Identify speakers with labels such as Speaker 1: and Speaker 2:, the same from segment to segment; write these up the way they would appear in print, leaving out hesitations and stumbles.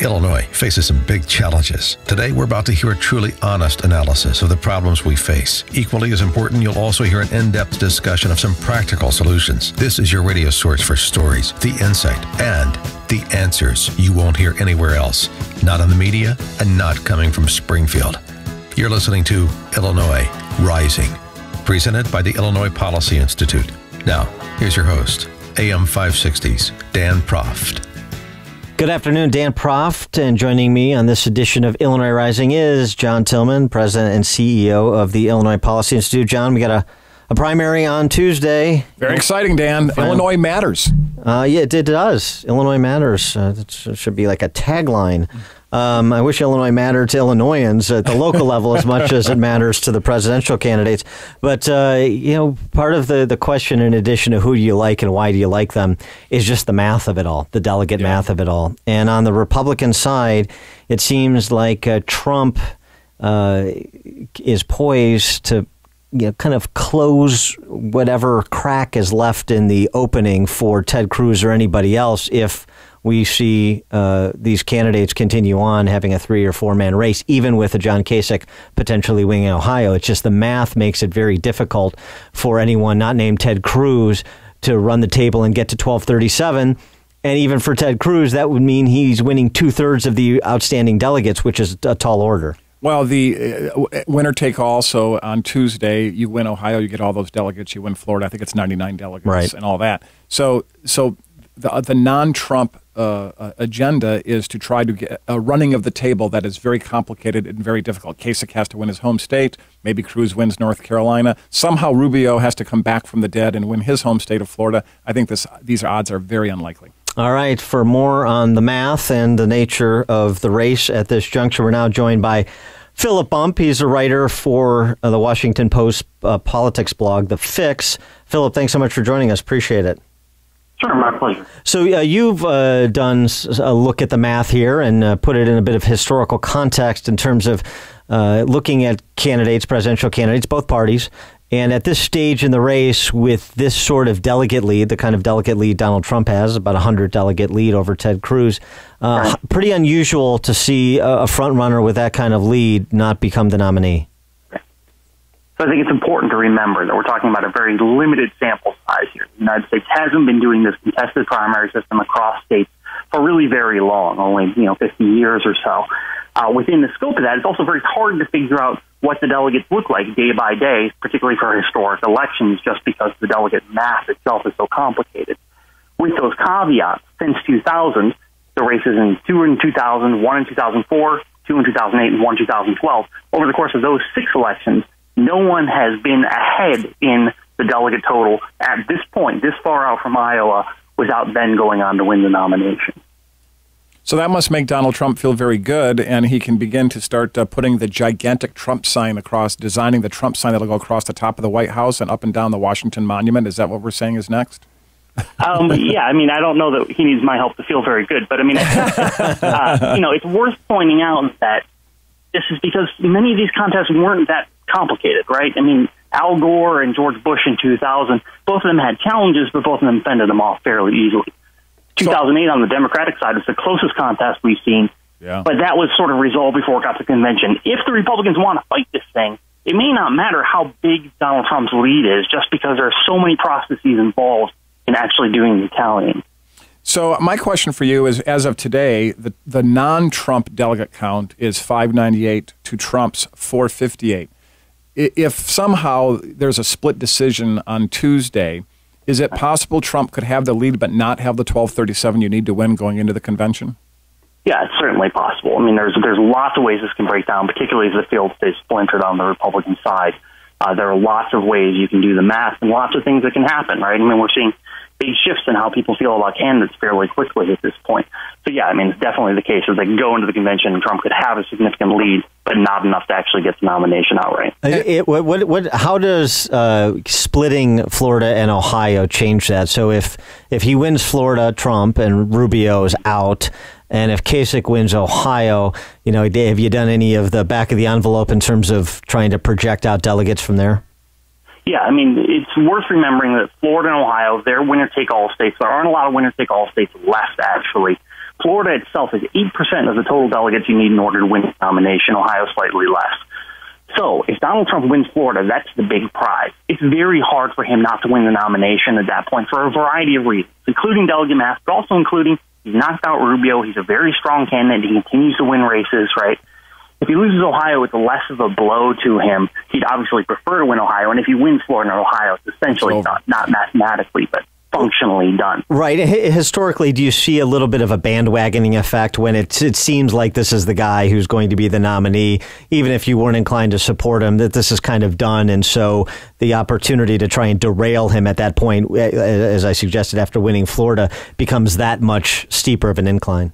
Speaker 1: Illinois faces some big challenges. Today, we're about to hear a truly honest analysis of the problems we face. Equally as important, you'll also hear an in-depth discussion of some practical solutions. This is your radio source for stories, the insight, and the answers you won't hear anywhere else. Not in the media and not coming from Springfield. You're listening to Illinois Rising, presented by the Illinois Policy Institute. Now, here's your host, AM 560's Dan Proft.
Speaker 2: Good afternoon, Dan Proft, and joining me on this edition of Illinois Rising is John Tillman, President and CEO of the Illinois Policy Institute. John, we got a primary on Tuesday.
Speaker 3: Very exciting, Dan. Illinois matters.
Speaker 2: Yeah, it does. Illinois matters. That should be like a tagline. I wish Illinois mattered to Illinoisans at the local level as much as it matters to the presidential candidates. But, part of the question, in addition to who do you like and why do you like them, is just the math of it all, the delegate math of it all. And on the Republican side, it seems like Trump is poised to kind of close whatever crack is left in the opening for Ted Cruz or anybody else if we see these candidates continue on having a 3 or 4 man race, even with a John Kasich potentially winning Ohio. It's just the math makes it very difficult for anyone not named Ted Cruz to run the table and get to 1237. And even for Ted Cruz, that would mean he's winning 2/3 of the outstanding delegates, which is a tall order.
Speaker 3: Well, the winner take all. So on Tuesday, you win Ohio, you get all those delegates. You win Florida, I think it's 99 delegates and all that. So the non-Trump agenda is to try to get a running of the table that is very complicated and very difficult. Kasich has to win his home state. Maybe Cruz wins North Carolina. Somehow Rubio has to come back from the dead and win his home state of Florida. I think these odds are very unlikely.
Speaker 2: All right. For more on the math and the nature of the race at this juncture, we're now joined by Philip Bump. He's a writer for the Washington Post politics blog, The Fix. Philip, thanks so much for joining us. Appreciate it.
Speaker 4: Sure, my pleasure.
Speaker 2: So you've done a look at the math here and put it in a bit of historical context in terms of looking at candidates, presidential candidates, both parties. And at this stage in the race, with this sort of delegate lead, the kind of delegate lead Donald Trump has, about 100 delegate lead over Ted Cruz, pretty unusual to see a front runner with that kind of lead not become the nominee.
Speaker 4: So I think it's important to remember that we're talking about a very limited sample size here. The United States hasn't been doing this contested primary system across states for really very long, only 50 years or so. Within the scope of that, it's also very hard to figure out what the delegates look like day by day, particularly for historic elections, just because the delegate math itself is so complicated. With those caveats, since 2000, the races in 2 in 2000, 1 in 2004, 2 in 2008, and 1 in 2012, over the course of those 6 elections, no one has been ahead in the delegate total at this point, this far out from Iowa, without then going on to win the nomination.
Speaker 3: So that must make Donald Trump feel very good, and he can begin to start putting the gigantic Trump sign across, designing the Trump sign that'll go across the top of the White House and up and down the Washington Monument. Is that what we're saying is next?
Speaker 4: Yeah, I don't know that he needs my help to feel very good, but it's worth pointing out that this is because many of these contests weren't that complicated, right? Al Gore and George Bush in 2000, both of them had challenges, but both of them fended them off fairly easily. 2008 on the Democratic side is the closest contest we've seen, but that was sort of resolved before it got to convention. If the Republicans want to fight this thing, it may not matter how big Donald Trump's lead is, just because there are so many processes involved in actually doing the tallying.
Speaker 3: So my question for you is, as of today, the non-Trump delegate count is 598 to Trump's 458. If somehow there's a split decision on Tuesday, is it possible Trump could have the lead but not have the 1237 you need to win going into the convention?
Speaker 4: Yeah, it's certainly possible. There's lots of ways this can break down, particularly as the field stays splintered on the Republican side. There are lots of ways you can do the math and lots of things that can happen, right? We're seeing big shifts in how people feel about candidates fairly quickly at this point. So, yeah, it's definitely the case that they can go into the convention and Trump could have a significant lead, but not enough to actually get the nomination outright.
Speaker 2: How does splitting Florida and Ohio change that? So if he wins Florida, Trump, and Rubio is out, and if Kasich wins Ohio, have you done any of the back of the envelope in terms of trying to project out delegates from there?
Speaker 4: Yeah, it's worth remembering that Florida and Ohio, they're winner-take-all states. There aren't a lot of winner-take-all states left, actually. Florida itself is 8% of the total delegates you need in order to win the nomination. Ohio slightly less. So if Donald Trump wins Florida, that's the big prize. It's very hard for him not to win the nomination at that point for a variety of reasons, including delegate mass, but also including he's knocked out Rubio. He's a very strong candidate. He continues to win races, right? If he loses Ohio, it's less of a blow to him. He'd obviously prefer to win Ohio. And if he wins Florida and Ohio, it's essentially not mathematically, but functionally done.
Speaker 2: Right. Historically, do you see a little bit of a bandwagoning effect when it seems like this is the guy who's going to be the nominee, even if you weren't inclined to support him, that this is kind of done, and so the opportunity to try and derail him at that point, as I suggested after winning Florida, becomes that much steeper of an incline?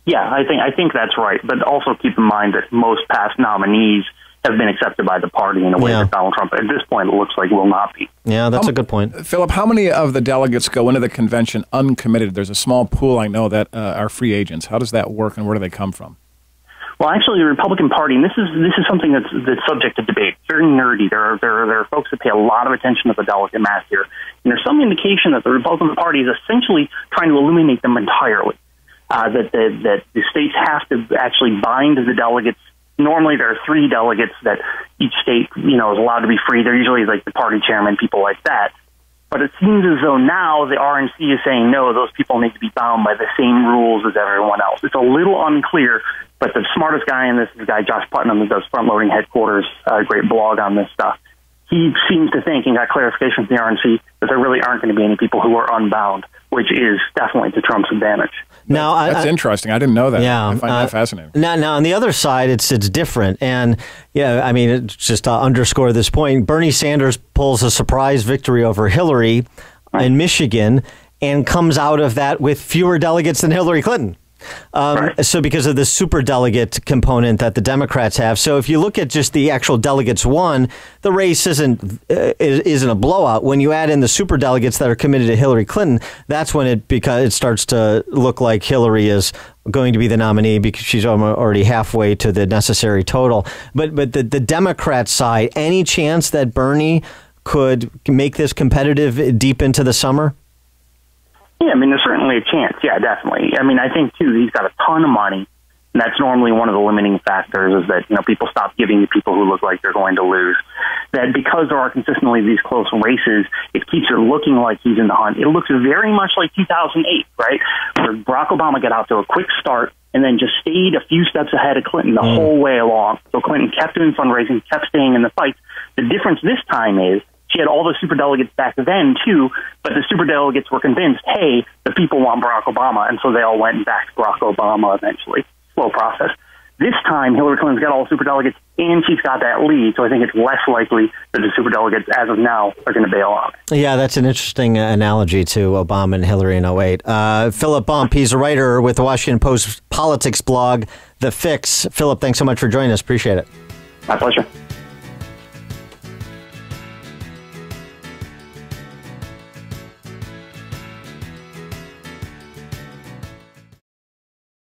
Speaker 4: Yeah, I think that's right. But also keep in mind that most past nominees have been accepted by the party in a way that Donald Trump, at this point, it looks like will not be.
Speaker 2: Yeah, that's a good point.
Speaker 3: Philip, how many of the delegates go into the convention uncommitted? There's a small pool, I know, that are free agents. How does that work, and where do they come from?
Speaker 4: Well, actually, the Republican Party, and this is something that's subject to debate. It's very nerdy. There are folks that pay a lot of attention to the delegate mass here, and there's some indication that the Republican Party is essentially trying to eliminate them entirely. That the states have to actually bind the delegates. Normally, there are 3 delegates that each state, is allowed to be free. They're usually like the party chairman, people like that. But it seems as though now the RNC is saying, no, those people need to be bound by the same rules as everyone else. It's a little unclear, but the smartest guy in this is the guy, Josh Putnam, who does Front Loading Headquarters, a great blog on this stuff. He seems to think, and got clarification from the RNC, that there really aren't going to be any people who are unbound, which is definitely to Trump's advantage.
Speaker 2: Now,
Speaker 3: that's interesting. I didn't know that.
Speaker 2: Yeah,
Speaker 3: I find that fascinating.
Speaker 2: Now, on the other side, it's different. And, it's just to underscore this point, Bernie Sanders pulls a surprise victory over Hillary in Michigan and comes out of that with fewer delegates than Hillary Clinton. So because of the superdelegate component that the Democrats have. So if you look at just the actual delegates won, the race isn't a blowout. When you add in the superdelegates that are committed to Hillary Clinton, that's when it starts to look like Hillary is going to be the nominee because she's already halfway to the necessary total. But the Democrat side, any chance that Bernie could make this competitive deep into the summer?
Speaker 4: Yeah, there's certainly a chance. Yeah, definitely. I think, too, he's got a ton of money, and that's normally one of the limiting factors is that, people stop giving to people who look like they're going to lose. That because there are consistently these close races, it keeps it looking like he's in the hunt. It looks very much like 2008, right, where Barack Obama got out to a quick start and then just stayed a few steps ahead of Clinton the whole way along. So Clinton kept doing fundraising, kept staying in the fights. The difference this time is she had all the superdelegates back then, too, but the superdelegates were convinced, hey, the people want Barack Obama, and so they all went and backed Barack Obama eventually. Slow process. This time, Hillary Clinton's got all the superdelegates, and she's got that lead, so I think it's less likely that the superdelegates, as of now, are going to bail out.
Speaker 2: Yeah, that's an interesting analogy to Obama and Hillary in 2008. Philip Bump, he's a writer with the Washington Post politics blog, The Fix. Philip, thanks so much for joining us. Appreciate it.
Speaker 4: My pleasure.